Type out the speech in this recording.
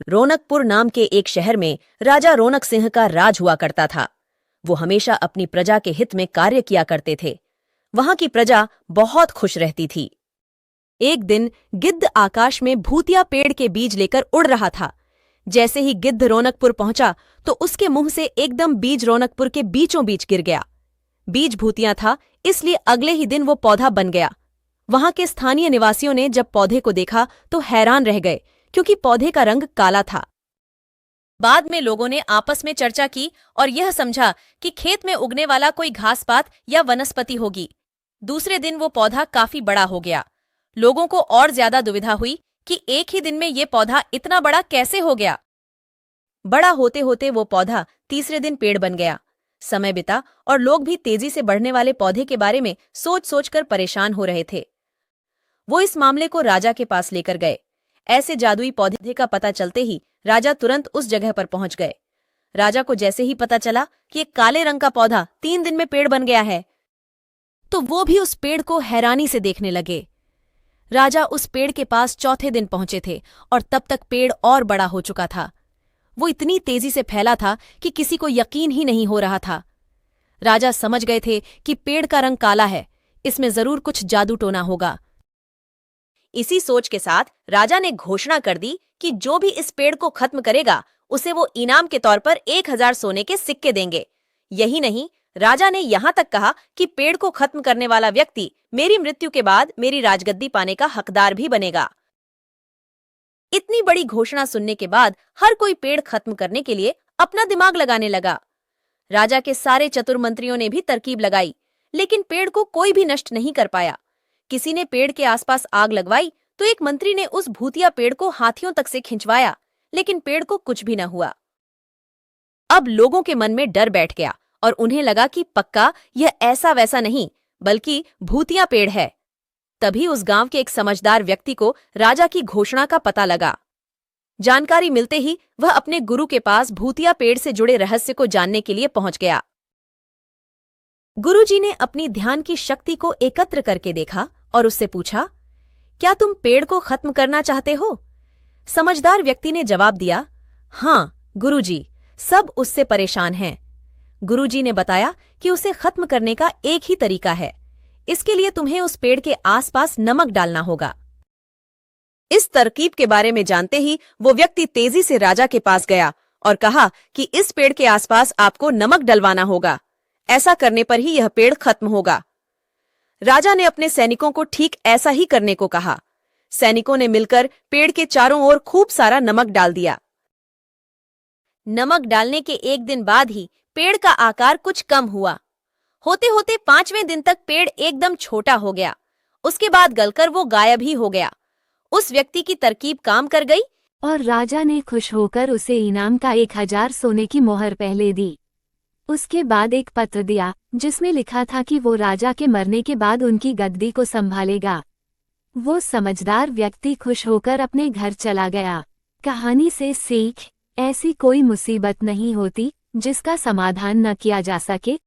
रौनकपुर नाम के एक शहर में राजा रौनक सिंह का राज हुआ करता था। वो हमेशा अपनी प्रजा के हित में कार्य किया करते थे। वहां की प्रजा बहुत खुश रहती थी। एक दिन गिद्ध आकाश में भूतिया पेड़ के बीज लेकर उड़ रहा था। जैसे ही गिद्ध रौनकपुर पहुंचा तो उसके मुंह से एकदम बीज रौनकपुर के बीचों बीच गिर गया। बीज भूतिया था, इसलिए अगले ही दिन वो पौधा बन गया। वहां के स्थानीय निवासियों ने जब पौधे को देखा तो हैरान रह गए, क्योंकि पौधे का रंग काला था। बाद में लोगों ने आपस में चर्चा की और यह समझा कि खेत में उगने वाला कोई घास पात या वनस्पति होगी। दूसरे दिन वो पौधा काफी बड़ा हो गया। लोगों को और ज्यादा दुविधा हुई कि एक ही दिन में ये पौधा इतना बड़ा कैसे हो गया। बड़ा होते होते वो पौधा तीसरे दिन पेड़ बन गया। समय बिता और लोग भी तेजी से बढ़ने वाले पौधे के बारे में सोच सोचकर परेशान हो रहे थे। वो इस मामले को राजा के पास लेकर गए। ऐसे जादुई पौधे का पता चलते ही राजा तुरंत उस जगह पर पहुंच गए। राजा को जैसे ही पता चला कि एक काले रंग का पौधा 3 दिन में पेड़ बन गया है, तो वो भी उस पेड़ को हैरानी से देखने लगे। राजा उस पेड़ के पास चौथे दिन पहुंचे थे और तब तक पेड़ और बड़ा हो चुका था। वो इतनी तेजी से फैला था कि किसी को यकीन ही नहीं हो रहा था। राजा समझ गए थे कि पेड़ का रंग काला है, इसमें जरूर कुछ जादू टोना होगा। इसी सोच के साथ राजा ने घोषणा कर दी कि जो भी इस पेड़ को खत्म करेगा उसे वो इनाम के तौर पर 1000 सोने के सिक्के देंगे। यही नहीं, राजा ने यहां तक कहा कि पेड़ को खत्म करने वाला व्यक्ति मेरी मृत्यु के बाद मेरी राजगद्दी पाने का हकदार भी बनेगा। इतनी बड़ी घोषणा सुनने के बाद हर कोई पेड़ खत्म करने के लिए अपना दिमाग लगाने लगा। राजा के सारे चतुर मंत्रियों ने भी तरकीब लगाई, लेकिन पेड़ को कोई भी नष्ट नहीं कर पाया। किसी ने पेड़ के आसपास आग लगवाई तो एक मंत्री ने उस भूतिया पेड़ को हाथियों तक से खिंचवाया, लेकिन पेड़ को कुछ भी न हुआ। अब लोगों के मन में डर बैठ गया और उन्हें लगा कि पक्का यह ऐसा वैसा नहीं बल्कि भूतिया पेड़ है। तभी उस गांव के एक समझदार व्यक्ति को राजा की घोषणा का पता लगा। जानकारी मिलते ही वह अपने गुरु के पास भूतिया पेड़ से जुड़े रहस्य को जानने के लिए पहुंच गया। गुरुजी ने अपनी ध्यान की शक्ति को एकत्र करके देखा और उससे पूछा, क्या तुम पेड़ को खत्म करना चाहते हो? समझदार व्यक्ति ने जवाब दिया, हाँ गुरुजी, सब उससे परेशान हैं। गुरुजी ने बताया कि उसे खत्म करने का एक ही तरीका है। इसके लिए तुम्हें उस पेड़ के आसपास नमक डालना होगा। इस तरकीब के बारे में जानते ही वो व्यक्ति तेजी से राजा के पास गया और कहा कि इस पेड़ के आसपास आपको नमक डलवाना होगा। ऐसा करने पर ही यह पेड़ खत्म होगा। राजा ने अपने सैनिकों को ठीक ऐसा ही करने को कहा। सैनिकों ने मिलकर पेड़ के चारों ओर खूब सारा नमक डाल दिया। नमक डालने के एक दिन बाद ही पेड़ का आकार कुछ कम हुआ। होते होते 5वें दिन तक पेड़ एकदम छोटा हो गया। उसके बाद गलकर वो गायब ही हो गया। उस व्यक्ति की तरकीब काम कर गई और राजा ने खुश होकर उसे इनाम का 1000 सोने की मोहर पहले दी। उसके बाद एक पत्र दिया जिसमें लिखा था कि वो राजा के मरने के बाद उनकी गद्दी को संभालेगा। वो समझदार व्यक्ति खुश होकर अपने घर चला गया। कहानी से सीख, ऐसी कोई मुसीबत नहीं होती जिसका समाधान न किया जा सके।